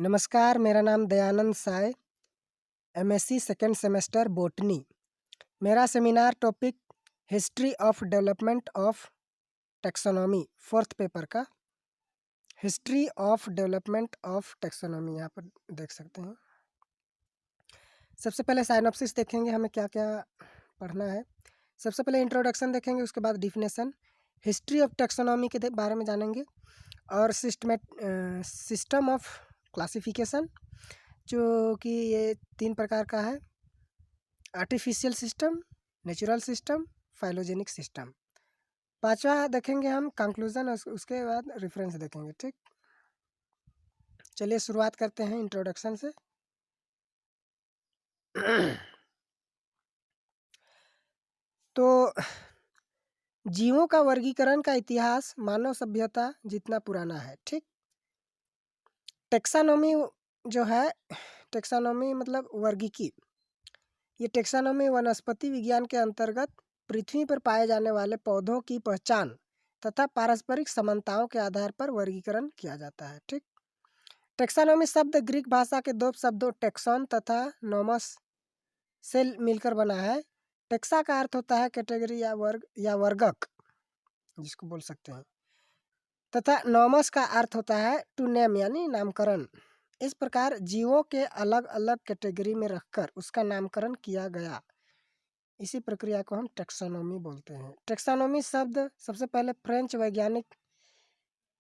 नमस्कार, मेरा नाम Dayanand Sai, MSc second semester botany. मेरा seminar topic history of development of taxonomy, fourth paper का history of development of taxonomy यहाँ पर देख सकते हैं। सबसे पहले साइनॉप्सिस देखेंगे, हमें क्या क्या पढ़ना है। सबसे पहले इंट्रोडक्शन देखेंगे, उसके बाद डिफिनेशन, हिस्ट्री ऑफ टैक्सोनॉमी के बारे में जानेंगे और सिस्टम ऑफ क्लासिफिकेशन, जो कि ये 3 प्रकार का है: artificial system, natural system, phylogenetic system. 5वां देखेंगे हम कंक्लूजन, उसके बाद रेफरेंस देखेंगे। ठीक, चलिए शुरुआत करते हैं इंट्रोडक्शन से। तो जीवों का वर्गीकरण का इतिहास मानव सभ्यता जितना पुराना है। ठीक, टेक्सानोमी जो है, टेक्सानोमी मतलब वर्गीकी। ये टेक्सानोमी वनस्पति विज्ञान के अंतर्गत पृथ्वी पर पाए जाने वाले पौधों की पहचान तथा पारस्परिक समानताओं के आधार पर वर्गीकरण किया जाता है। ठीक, टेक्सानोमी शब्द ग्रीक भाषा के 2 शब्दों टेक्सॉन तथा नोमस से मिलकर बना है। टेक्सा का अर्थ होता है कैटेगरी या वर्ग या वर्गक, जिसको बोल सकते हैं, तथा नोमस का अर्थ होता है टू नेम यानी नामकरण। इस प्रकार जीवों के अलग अलग कैटेगरी में रखकर उसका नामकरण किया गया। इसी प्रक्रिया को हम टेक्सोनोमी बोलते हैं। टेक्सोनोमी शब्द सबसे पहले फ्रेंच वैज्ञानिक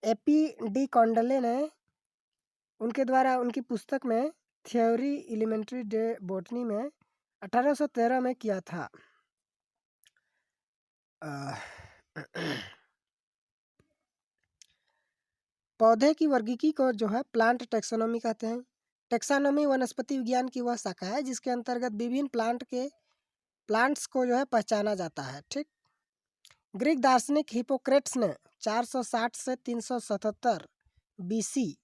एपी डी कॉन्डले ने उनके द्वारा उनकी पुस्तक में थ्योरी एलिमेंट्री डे बॉटनी में 1813 में किया था। पौधे की वर्गीकी को जो है प्लांट टेक्सोनोमी कहते हैं। टेक्सोनोमी वनस्पति विज्ञान की वह शाखा है जिसके अंतर्गत विभिन्न प्लांट्स को जो है पहचाना जाता है। ठीक, ग्रीक दार्शनिक हिपोक्रेट्स ने 460 से 377 बीसी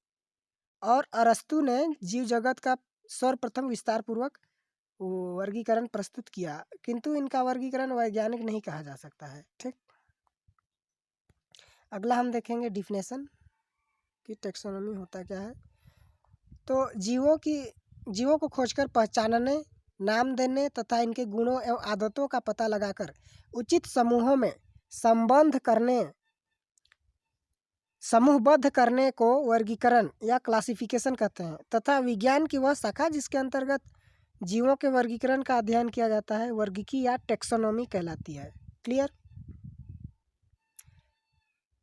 और अरस्तु ने जीव जगत का सर्वप्रथम विस्तार पूर्वक वर्गीकरण प्रस्तुत किया, किंतु इनका वर्गीकरण वैज्ञानिक नहीं कहा जा सकता है। ठीक, अगला हम देखेंगे डिफिनेशन कि टेक्सोनोमी होता क्या है। तो जीवों को खोजकर पहचानने, नाम देने तथा इनके गुणों एवं आदतों का पता लगाकर उचित समूहों में समूहबद्ध करने को वर्गीकरण या क्लासिफिकेशन कहते हैं, तथा विज्ञान की वह शाखा जिसके अंतर्गत जीवों के वर्गीकरण का अध्ययन किया जाता है वर्गीकी या टेक्सोनोमी कहलाती है। क्लियर।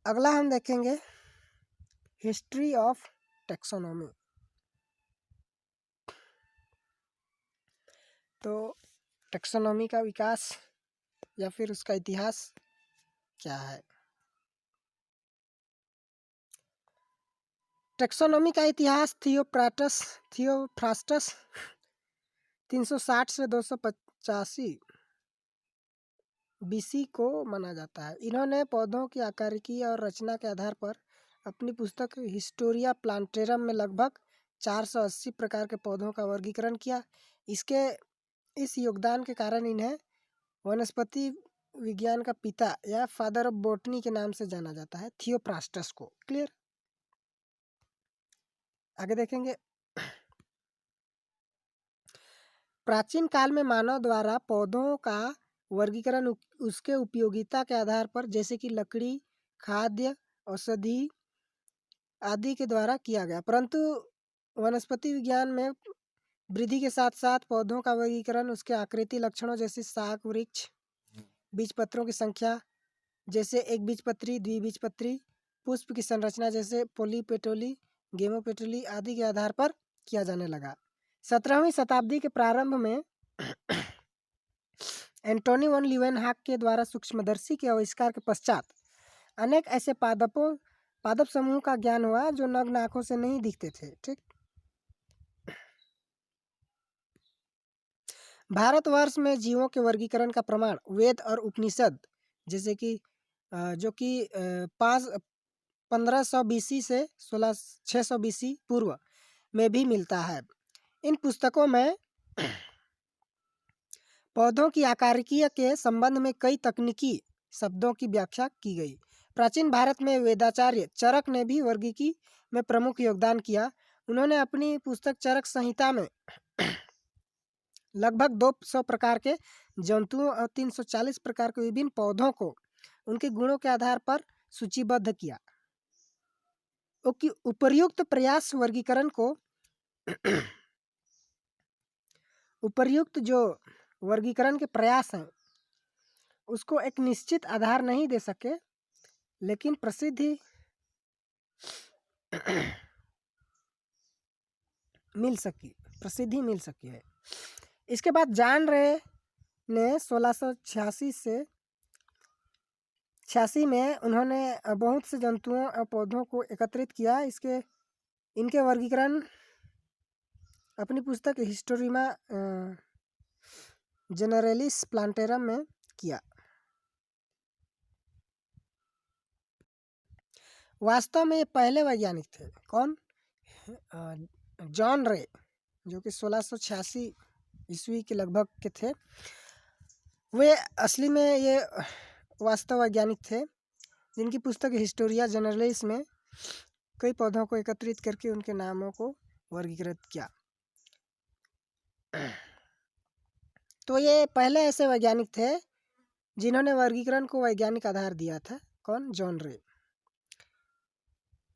अगला हम देखेंगे हिस्ट्री ऑफ टेक्सोनोमी। तो टेक्सोनोमी का विकास या फिर उसका इतिहास क्या है। टेक्सोनोमी का इतिहास थियोफ्रास्टस 360 से 285 बीसी को माना जाता है। इन्होंने पौधों की आकारिकी और रचना के आधार पर अपनी पुस्तक हिस्टोरिया प्लांटेरम में लगभग 480 प्रकार के पौधों का वर्गीकरण किया। इस योगदान के कारण इन्हें वनस्पति विज्ञान का पिता या फादर ऑफ बॉटनी के नाम से जाना जाता है, थियोफ्रास्टस को। क्लियर। आगे देखेंगे, प्राचीन काल में मानव द्वारा पौधों का वर्गीकरण उसके उपयोगिता के आधार पर, जैसे कि लकड़ी, खाद्य, औषधि आदि के द्वारा किया गया, परंतु वनस्पति विज्ञान में वृद्धि के साथ साथ पौधों का वर्गीकरण उसके आकृति लक्षणों जैसे शाख वृक्ष, बीजपत्रों की संख्या जैसे एक बीजपत्री, द्विबीजपत्री, पुष्प की संरचना जैसे पोलीपेटोली, गेमोपेटोली आदि के आधार पर किया जाने लगा। 17वीं शताब्दी के प्रारंभ में एंटोनी वन लीवेनहॉक के द्वारा सूक्ष्मदर्शी के आविष्कार के पश्चात अनेक ऐसे पादप समूह का ज्ञान हुआ जो नग्न आंखों से नहीं दिखते थे। ठीक, भारतवर्ष में जीवों के वर्गीकरण का प्रमाण वेद और उपनिषद जैसे कि जो कि 1500 बीसी से 600 बीसी पूर्व में भी मिलता है। इन पुस्तकों में पौधों की आकारिकीय के संबंध में कई तकनीकी शब्दों की व्याख्या की गई। प्राचीन भारत में वेदाचार्य चरक ने भी वर्गीकी में प्रमुख योगदान किया। उन्होंने अपनी पुस्तक चरक संहिता में लगभग 200 प्रकार के जंतुओं और 340 प्रकार के विभिन्न पौधों को उनके गुणों के आधार पर सूचीबद्ध किया। उपर्युक्त प्रयास वर्गीकरण को उपर्युक्त जो वर्गीकरण के प्रयास हैं उसको एक निश्चित आधार नहीं दे सके, लेकिन प्रसिद्धि मिल सकी है। इसके बाद जॉन रे ने 1686 में उन्होंने बहुत से जंतुओं और पौधों को एकत्रित किया। इनके वर्गीकरण अपनी पुस्तक हिस्टोरिमा जनरलिस प्लांटेरम में किया। वास्तव में ये पहले वैज्ञानिक थे। कौन? जॉन रे, जो कि 1686 ईस्वी के लगभग के थे। वे असली में ये वास्तव वैज्ञानिक थे जिनकी पुस्तक हिस्टोरिया जनरलिस में कई पौधों को एकत्रित करके उनके नामों को वर्गीकृत किया। तो ये पहले ऐसे वैज्ञानिक थे जिन्होंने वर्गीकरण को वैज्ञानिक आधार दिया था। कौन? जॉन रे।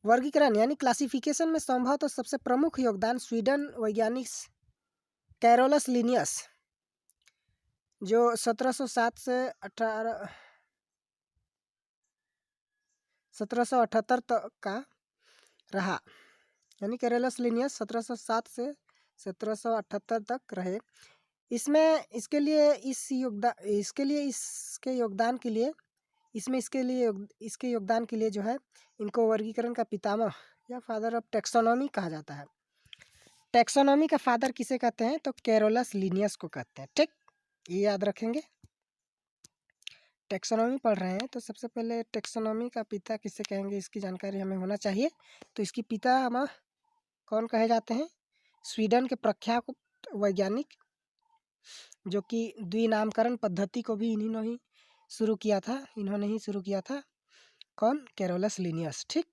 वर्गीकरण यानी क्लासिफिकेशन में संभवतः सबसे प्रमुख योगदान स्वीडन वैज्ञानिक कैरोलस लिनियस, जो 1707 से 1778 तक का रहा। यानी कैरोलस लिनियस 1707 से 1778 तक रहे। इसके योगदान के लिए जो है इनको वर्गीकरण का पितामह या फादर ऑफ टेक्सोनॉमी कहा जाता है। टेक्सोनॉमी का फादर किसे कहते हैं? तो कैरोलस लिनियस को कहते हैं। ठीक, ये याद रखेंगे। टेक्सोनॉमी पढ़ रहे हैं तो सबसे पहले टेक्सोनॉमी का पिता किसे कहेंगे इसकी जानकारी हमें होना चाहिए। तो इसकी पितामह कौन कहे जाते हैं? स्वीडन के प्रख्यात वैज्ञानिक, जो कि द्विनामकरण पद्धति को भी इन्होंने ही शुरू किया था। कौन? Carolus Linnaeus. ठीक,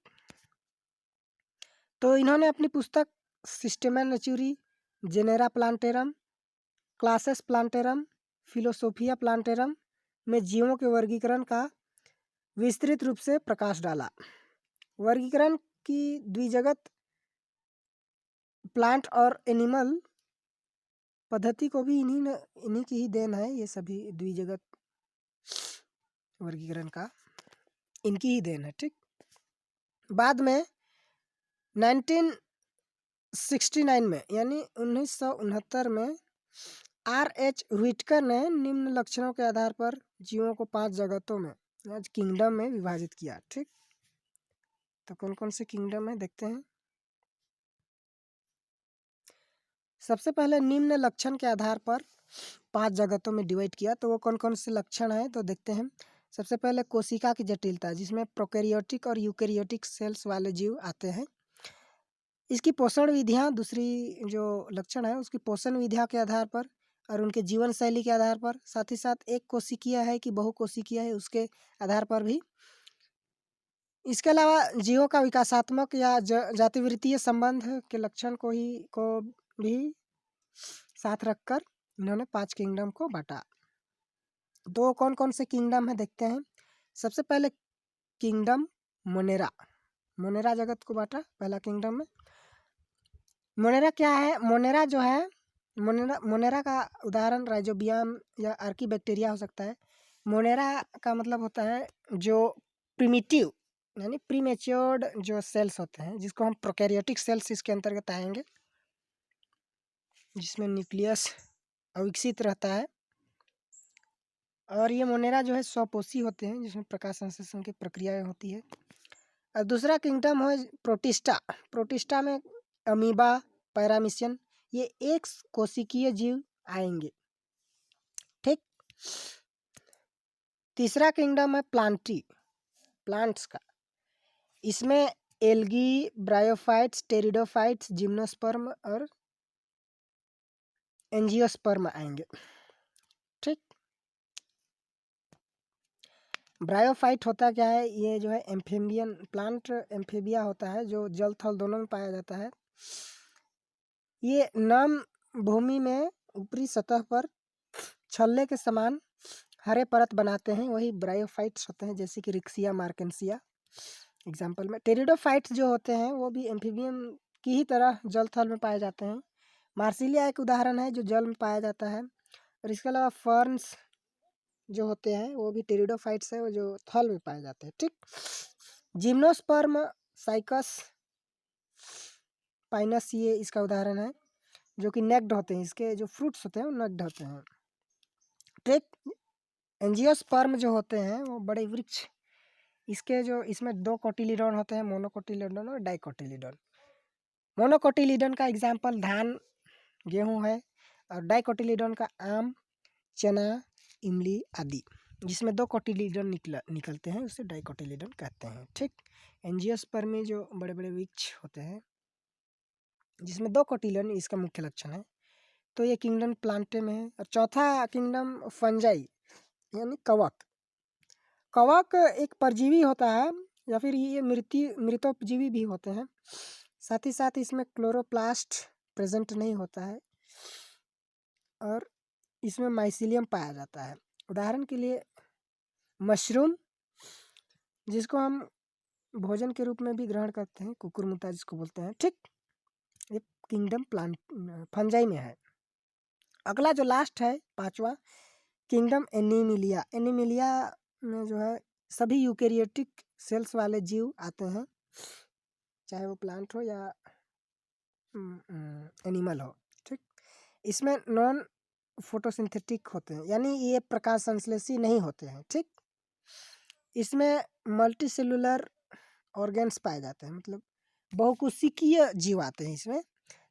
तो इन्होंने अपनी पुस्तक Systema Naturae, Genera Plantarum, classes Plantarum, Philosophia Plantarum में जीवों के वर्गीकरण का विस्तृत रूप से प्रकाश डाला। वर्गीकरण की द्विजगत प्लांट और एनिमल पद्धति को भी इन्हीं की ही देन है। ये सभी द्विजगत वर्गीकरण का इनकी ही देन है। ठीक, बाद में 1969 में यानी 1969 में R.H. व्हिटकर ने निम्न लक्षणों के आधार पर जीवों को 5 जगतों में या किंगडम में विभाजित किया। ठीक, तो कौन कौन से किंगडम है देखते हैं। सबसे पहले निम्न लक्षण के आधार पर 5 जगतों में डिवाइड किया। तो वो कौन कौन से लक्षण हैं तो देखते हैं। सबसे पहले कोशिका की जटिलता, जिसमें प्रोकैरियोटिक और यूकैरियोटिक सेल्स वाले जीव आते हैं। इसकी पोषण विधियाँ, दूसरी जो लक्षण है उसकी पोषण विधियाँ के आधार पर और उनके जीवन शैली के आधार पर, साथ ही साथ एक कोशिकीय है कि बहुकोशिकीय है उसके आधार पर भी। इसके अलावा जीवों का विकासात्मक या जातिवृत्तीय संबंध के लक्षण को भी साथ रखकर इन्होंने 5 किंगडम को बांटा। दो कौन कौन से किंगडम है देखते हैं। सबसे पहले किंगडम मोनेरा जगत को बांटा पहला किंगडम में। मोनेरा क्या है? मोनेरा का उदाहरण राइजोबियम या आर्कीबैक्टीरिया हो सकता है। मोनेरा का मतलब होता है जो प्रिमिटिव यानी प्रीमेच्योर्ड जो सेल्स होते हैं, जिसको हम प्रोकैरियोटिक सेल्स इसके अंतर्गत आएंगे, जिसमें न्यूक्लियस अविकसित रहता है। और ये मोनेरा जो है स्वपोषी होते हैं, जिसमें प्रकाश संश्लेषण की प्रक्रियाएं होती है। और दूसरा किंगडम है प्रोटिस्टा में अमीबा, पैरामीशियन, ये एक कोशिकीय जीव आएंगे। ठीक, तीसरा किंगडम है प्लांट्स का। इसमें एल्गी, ब्रायोफाइट्स, टेरिडोफाइट्स, जिम्नोस्पर्म और एंजियोस्पर्म आएंगे। ठीक, ब्रायोफाइट होता क्या है? ये जो है एम्फीबियन प्लांट, एम्फीबिया होता है जो जल थल दोनों में पाया जाता है। ये नम भूमि में ऊपरी सतह पर छल्ले के समान हरे परत बनाते हैं, वही ब्रायोफाइट्स होते हैं, जैसे कि रिक्सिया मार्केंसिया एग्जाम्पल में। टेरिडोफाइट्स जो होते हैं वो भी एम्फीबियम की ही तरह जल थल में पाए जाते हैं। मार्सिलिया एक उदाहरण है जो जल में पाया जाता है। और इसके अलावा फर्न्स जो होते हैं वो भी टेरिडोफाइट्स है, वो जो थल में पाए जाते हैं, ठीक। जिम्नोस्पर्म साइकस पाइनस ये इसका उदाहरण है, जो कि नेक्ड होते हैं, इसके जो फ्रूट्स होते हैं वो नेक्ड होते हैं, ठीक। एंजियोस्पर्म जो होते हैं वो बड़े वृक्ष, इसके जो इसमें 2 कोटिलीडॉन होते हैं, मोनोकोटिलीडॉन और डाइकोटिलीडॉन। मोनोकोटिलीडॉन का एग्जाम्पल धान गेहूँ है, और डाइकोटिलीडॉन का आम चना इमली आदि, जिसमें 2 कोटिलीडॉन निकलते हैं उसे डाइकोटिलीडॉन कहते हैं, ठीक। एंजियोस्पर्म में जो बड़े बड़े वृक्ष होते हैं जिसमें 2 कोटिलीडॉन इसका मुख्य लक्षण है। तो ये किंगडम प्लांटे में है। और चौथा किंगडम फंजाई यानी कवक। कवक एक परजीवी होता है, या फिर ये मृतोपजीवी भी होते हैं। साथ ही साथ इसमें क्लोरोप्लास्ट प्रेजेंट नहीं होता है, और इसमें माइसिलियम पाया जाता है। उदाहरण के लिए मशरूम, जिसको हम भोजन के रूप में भी ग्रहण करते हैं, कुकुरमुत्ता जिसको बोलते हैं, ठीक। ये किंगडम प्लांट फंजाई में है। अगला जो लास्ट है 5वां किंगडम एनीमिलिया। एनीमिलिया में जो है सभी यूकेरियोटिक सेल्स वाले जीव आते हैं, चाहे वो प्लांट हो या एनिमल हो, ठीक। इसमें नॉन फोटोसिंथेटिक होते हैं, यानी ये प्रकाश संश्लेषी नहीं होते हैं, ठीक। इसमें मल्टी सेलुलर ऑर्गेन्स पाए जाते हैं, मतलब बहुकोशिकीय जीव आते हैं इसमें।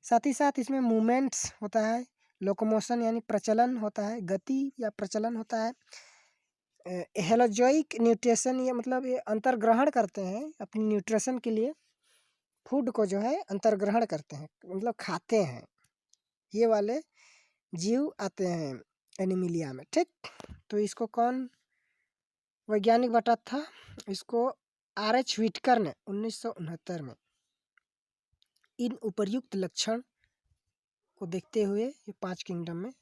साथ ही साथ इसमें मूवमेंट्स होता है, लोकोमोशन यानी प्रचलन होता है, गति या प्रचलन होता है। हेलोजोइक न्यूट्रिशन, ये मतलब ये अंतर्ग्रहण करते हैं अपनी न्यूट्रिशन के लिए, फूड को जो है अंतर्ग्रहण करते हैं, मतलब खाते हैं। ये वाले जीव आते हैं एनीमिलिया में, ठीक। तो इसको कौन वैज्ञानिक बता था? इसको R.H. व्हिटकर ने 1969 में इन उपर्युक्त लक्षण को देखते हुए ये 5 किंगडम में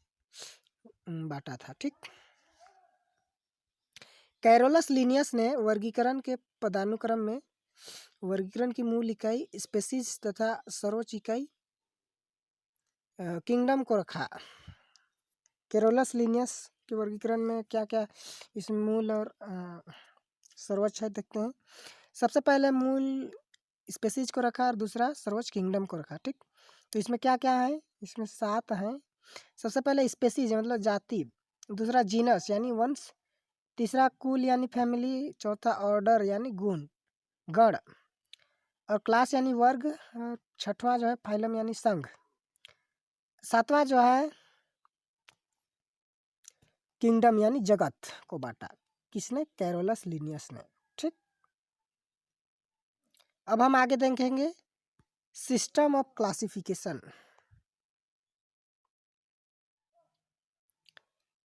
बांटा था, ठीक। कैरोलस लिनियस ने वर्गीकरण के पदानुक्रम में वर्गीकरण की मूल इकाई स्पेसीज तथा सर्वोच्च इकाई किंगडम को रखा। कैरोलस लिनियस के वर्गीकरण में क्या क्या इसमें मूल और सर्वोच्च है, देखते हैं। सबसे पहले मूल स्पेसीज को रखा और दूसरा सर्वोच्च किंगडम को रखा, ठीक। तो इसमें क्या क्या है? इसमें 7 हैं। सबसे पहले स्पेसीज मतलब जाति, दूसरा जीनस यानी वंश, तीसरा कुल यानी फैमिली, चौथा ऑर्डर यानी गुण गण, और क्लास यानी वर्ग, और छठवां जो है फाइलम यानी संघ, सातवां जो है किंगडम यानी जगत को बांटा। किसने? कैरोलस लिनियस ने, ठीक। अब हम आगे देखेंगे सिस्टम ऑफ क्लासिफिकेशन।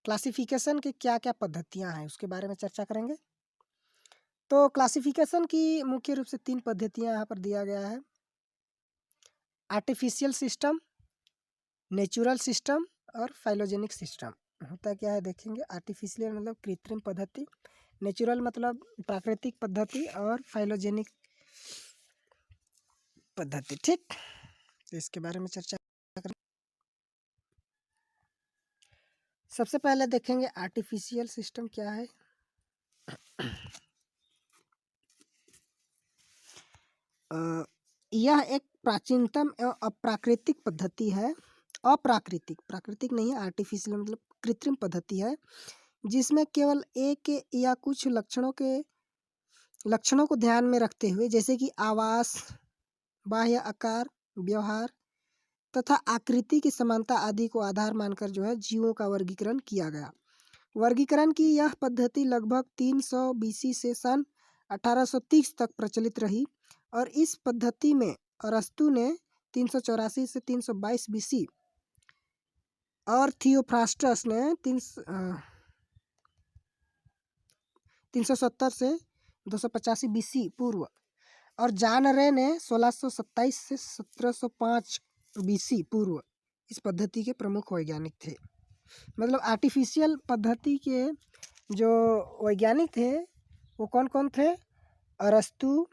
क्लासिफिकेशन की क्या क्या पद्धतियां हैं उसके बारे में चर्चा करेंगे। तो क्लासिफिकेशन की मुख्य रूप से 3 पद्धतियां यहाँ पर दिया गया है। आर्टिफिशियल सिस्टम, नेचुरल सिस्टम और फाइलोजेनिक सिस्टम। होता क्या है देखेंगे। आर्टिफिशियल मतलब कृत्रिम पद्धति, नेचुरल मतलब प्राकृतिक पद्धति, और फाइलोजेनिक पद्धति, ठीक। तो इसके बारे में चर्चा करें। सबसे पहले देखेंगे आर्टिफिशियल सिस्टम क्या है। यह एक प्राचीनतम एवं अप्राकृतिक पद्धति है। अप्राकृतिक, प्राकृतिक नहीं है, आर्टिफिशियल मतलब कृत्रिम पद्धति है, जिसमें केवल एक या कुछ लक्षणों को ध्यान में रखते हुए, जैसे कि आवास, बाह्य आकार, व्यवहार तथा आकृति की समानता आदि को आधार मानकर जो है जीवों का वर्गीकरण किया गया। वर्गीकरण की यह पद्धति लगभग 300 BC से सन 1830 तक प्रचलित रही, और इस पद्धति में अरस्तु ने 384 से 322 BC और थियोफ्रास्टस ने 370 से 285 BC पूर्व, और जॉन रे ने 1627 से 1705 BC पूर्व इस पद्धति के प्रमुख वैज्ञानिक थे। मतलब आर्टिफिशियल पद्धति के जो वैज्ञानिक थे वो कौन कौन थे? अरस्तु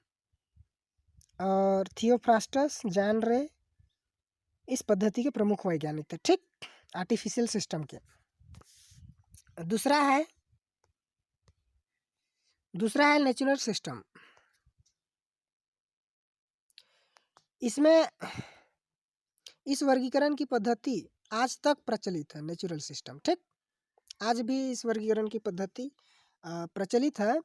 और थियोफ्रास्टस, जॉन रे इस पद्धति के प्रमुख वैज्ञानिक थे। ठीक, आर्टिफिशियल सिस्टम के। दूसरा है नेचुरल सिस्टम। इसमें इस वर्गीकरण की पद्धति आज तक प्रचलित है, नेचुरल सिस्टम। ठीक, आज भी इस वर्गीकरण की पद्धति प्रचलित है।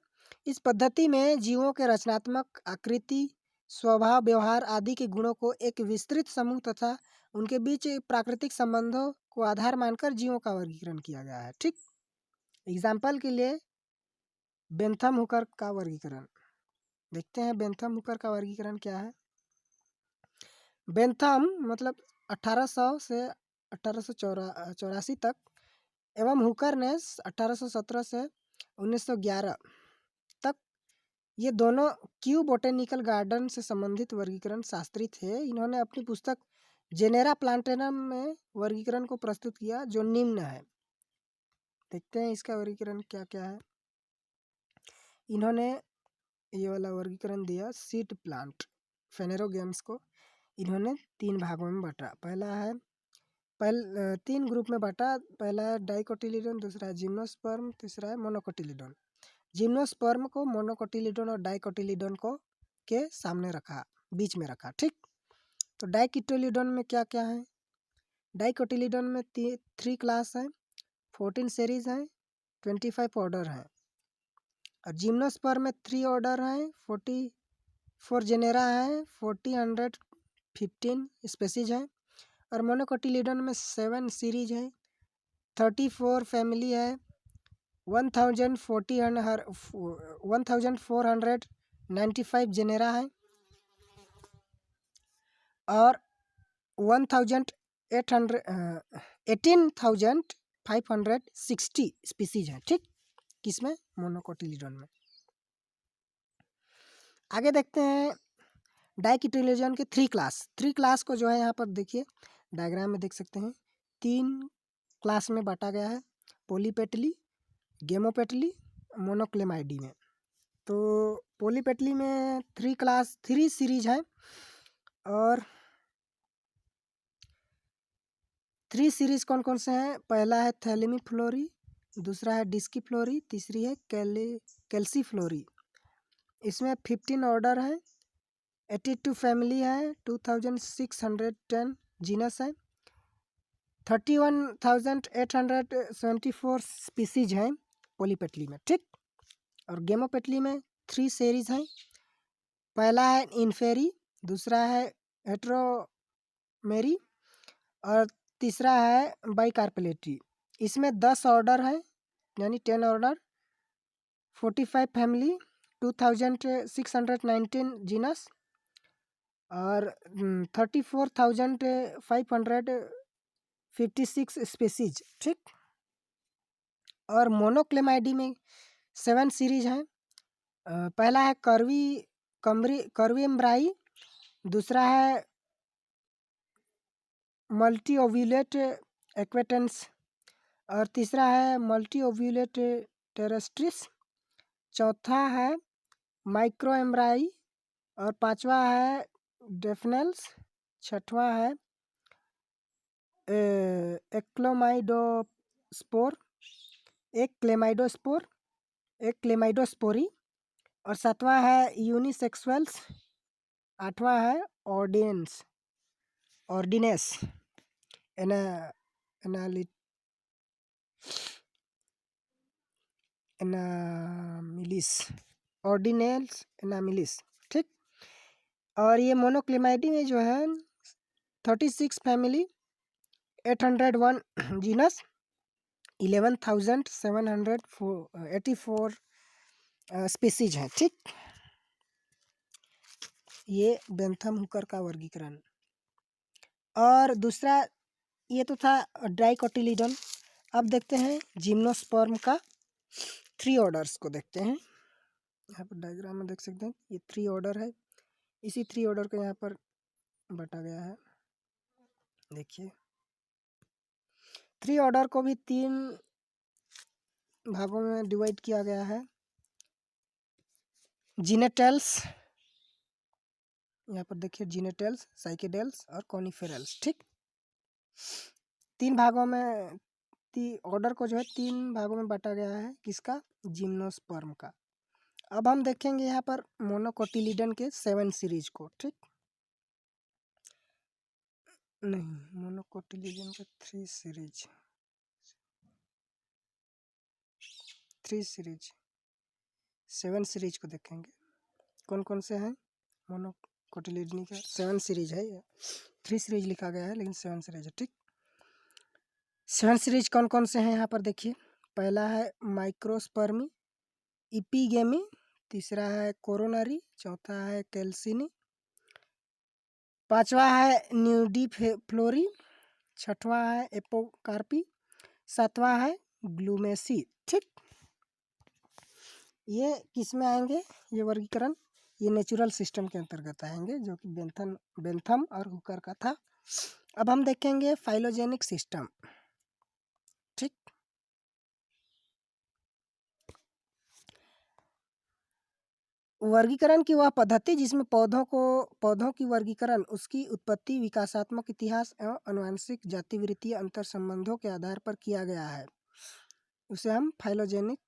इस पद्धति में जीवों के रचनात्मक आकृति, स्वभाव, व्यवहार आदि के गुणों को एक विस्तृत समूह तथा उनके बीच प्राकृतिक संबंधों को आधार मानकर जीवों का वर्गीकरण किया गया है। ठीक, एग्जाम्पल के लिए बेंथम हुकर का वर्गीकरण देखते हैं। बेंथम हुकर का वर्गीकरण क्या है? बेंथम मतलब 1800 से 1884 तक एवं हुकर ने 1817 से 1911 तक, ये दोनों क्यू बोटेनिकल गार्डन से संबंधित वर्गीकरण शास्त्री थे। इन्होंने अपनी पुस्तक जेनेरा प्लांटेनम में वर्गीकरण को प्रस्तुत किया जो निम्न है। देखते हैं इसका वर्गीकरण क्या क्या है। इन्होंने ये वाला वर्गीकरण दिया। सीड प्लांट फेनेरोगेम्स को इन्होंने 3 भागों में बांटा। पहला है 3 ग्रुप में बांटा। पहला है डाइकोटिलीडोन, दूसरा है जिम्नोस्पर्म, तीसरा है मोनोकोटिलीडोन। जिम्नोस्पर्म को मोनोकोटिलीडोन और डाइकोटिलीडोन को के सामने रखा, बीच में रखा। ठीक, तो डाइकोटिलीडोन में क्या क्या है? डाइकोटिलीडोन में 3 क्लास है, 14 सीरीज है, 25 ऑर्डर है। और जिम्नोस्पर्म में 3 ऑर्डर है, 44 जेनेरा है, 115 स्पेसीज है। और मोनोकोटिलीडोन में 7 सीरीज है, 34 फैमिली है, 1495 जेनेरा है और 18,560 स्पीसीज हैं। ठीक, किसमें? मोनोकोटिलीडोन में। आगे देखते हैं डाइकोटिलीडोन के 3 क्लास को जो है यहाँ पर देखिए डायग्राम में देख सकते हैं। 3 क्लास में बांटा गया है, पोलीपेटली, गेमोपेटली, मोनोक्लेमाइडी में। तो पोलीपेटली में 3 सीरीज है और 3 सीरीज कौन कौन से हैं? पहला है थैलेमीफ्लोरी, दूसरा है डिस्कीफ्लोरी, तीसरी है कैल्सीफ्लोरी। इसमें 15 ऑर्डर है, 82 फैमिली है, 2610 जीनस है, 31,874 स्पीसीज हैं पोलीपेटली में। ठीक, और गेमोपेटली में 3 सीरीज हैं। पहला है इन्फेरी, दूसरा है हेट्रोमेरी और तीसरा है बाइकार्पेलेटरी। इसमें 10 ऑर्डर है, यानी 10 ऑर्डर, 45 फैमिली, 2619 जीनस और 34,556 स्पीसीज। ठीक, और मोनोक्लेमाइडी में 7 सीरीज हैं। पहला है कर्वी एम्ब्राई, दूसरा है मल्टी ओव्यूलेट एक्वेटेंस और तीसरा है मल्टी ओव्यूलेट टेरेस्ट्रिस, चौथा है माइक्रो एम्ब्राई और पांचवा है डेफनेल्स, छठवां है एक क्लेमाइडोस्पोरी और सातवां है यूनिसेक्सुअल्स, आठवां है ऑर्डिनेस एनामिलिस। ठीक, और ये मोनोक्लेमाइडी में जो है 36 फैमिली, 801 जीनस, 11,784 स्पीसीज हैं। ठीक, ये बेंथम हुकर का वर्गीकरण। और दूसरा ये तो था डाइकोटिलीडोन। अब देखते हैं जिम्नोस्पर्म का 3 ऑर्डर्स को देखते हैं। यहाँ पर डायग्राम में देख सकते हैं ये 3 ऑर्डर है। इसी 3 ऑर्डर को यहाँ पर बांटा गया है। देखिए, ट्री ऑर्डर को भी 3 भागों में डिवाइड किया गया है। जीनेटेल्स, यहाँ पर देखिए जीनेटेल्स, साइकेडेल्स और कॉनिफेरल्स, ठीक। 3 भागों में ऑर्डर को जो है 3 भागों में बांटा गया है, किसका? जिम्नोस्पर्म का। अब हम देखेंगे यहाँ पर मोनोकोटिलिडन के 7 सीरीज को, ठीक। नहीं, मोनोकोटिलिडन के 3 सीरीज 7 सीरीज को देखेंगे। कौन कौन से हैं? मोनोकोटिलिडन का 7 सीरीज है, 3 सीरीज लिखा गया है लेकिन 7 सीरीज है, ठीक। 7 सीरीज कौन कौन से हैं यहाँ पर देखिए। पहला है माइक्रोस्पर्मी, इपीगेमी, तीसरा है कोरोनरी, चौथा है कैल्सिनी, पांचवा है न्यूडीफ्लोरी, छठवां है एपोकार्पी, सातवां है ग्लूमेसी, ठीक। ये किस में आएंगे ये वर्गीकरण? ये नेचुरल सिस्टम के अंतर्गत आएंगे, जो कि बेंथम और हुकर का था। अब हम देखेंगे फाइलोजेनिक सिस्टम, ठीक। वर्गीकरण की वह पद्धति जिसमें पौधों की वर्गीकरण उसकी उत्पत्ति, विकासात्मक इतिहास एवं आनुवंशिक जातिवृत्तीय अंतर संबंधों के आधार पर किया गया है, उसे हम फाइलोजेनिक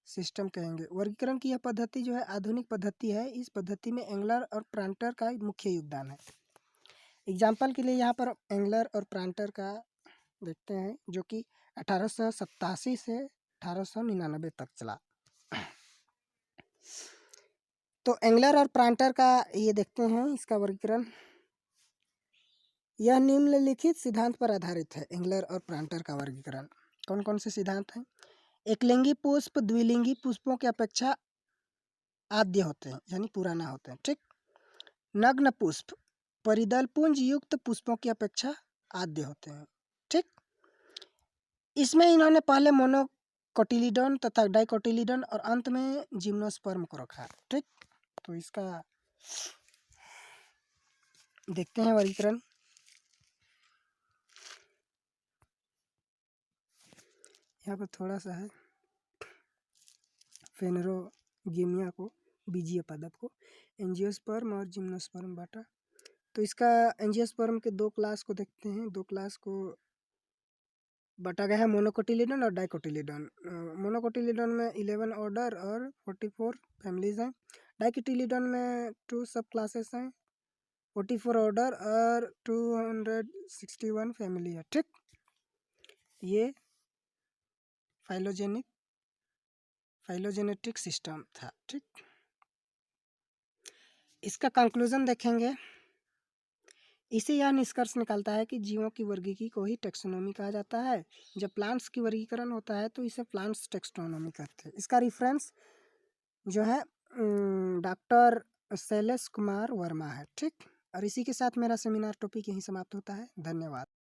सिस्टम कहेंगे। वर्गीकरण की यह पद्धति जो है आधुनिक पद्धति है। इस पद्धति में एंगलर और प्रांटर का मुख्य योगदान है। एग्जाम्पल के लिए यहाँ पर एंगलर और प्रांटर का देखते हैं, जो कि 1887 से 1899 तक चला। तो एंगलर और प्रांटर का ये देखते हैं इसका वर्गीकरण। यह निम्नलिखित सिद्धांत पर आधारित है। एंगलर और प्रांटर का वर्गीकरण कौन कौन से सिद्धांत हैं? एकलिंगी पुष्प द्विलिंगी पुष्पों की अपेक्षा आद्य होते हैं, यानी पुराना होते हैं, ठीक। नग्न पुष्प परिदल पुंज युक्त पुष्पों की अपेक्षा आद्य होते हैं, ठीक। इसमें इन्होंने पहले मोनोकोटिलिडन तथा डाइकोटिलिडन और अंत में जिम्नोस्पर्म को रखा, ठीक। तो इसका देखते हैं वर्गीकरण। यहाँ पर थोड़ा सा है फेनेरोगेमिया को, बीजीय पादप को, एंजियोस्पर्म और जिम्नोस्पर्म बांटा। तो इसका एंजियोस्पर्म के 2 क्लास को देखते हैं। 2 क्लास को बांटा गया है, मोनोकोटिलिडन और डाइकोटिलिडन। मोनोकोटिलिडन में 11 ऑर्डर और 44 फैमिलीज हैं। डाइकोटिलिडन में 2 सब क्लासेस हैं, 44 ऑर्डर और 261 फैमिली है, ठीक। ये फाइलोजेनेटिक सिस्टम था, ठीक। इसका कंक्लूजन देखेंगे। इसे यह निष्कर्ष निकलता है कि जीवों की वर्गीकी को ही टेक्सोनोमी कहा जाता है। जब प्लांट्स की वर्गीकरण होता है तो इसे प्लांट्स टेक्सोनोमी कहते हैं। इसका रेफरेंस जो है डॉक्टर शैलेश कुमार वर्मा है, ठीक। और इसी के साथ मेरा सेमिनार टॉपिक यहीं समाप्त होता है। धन्यवाद।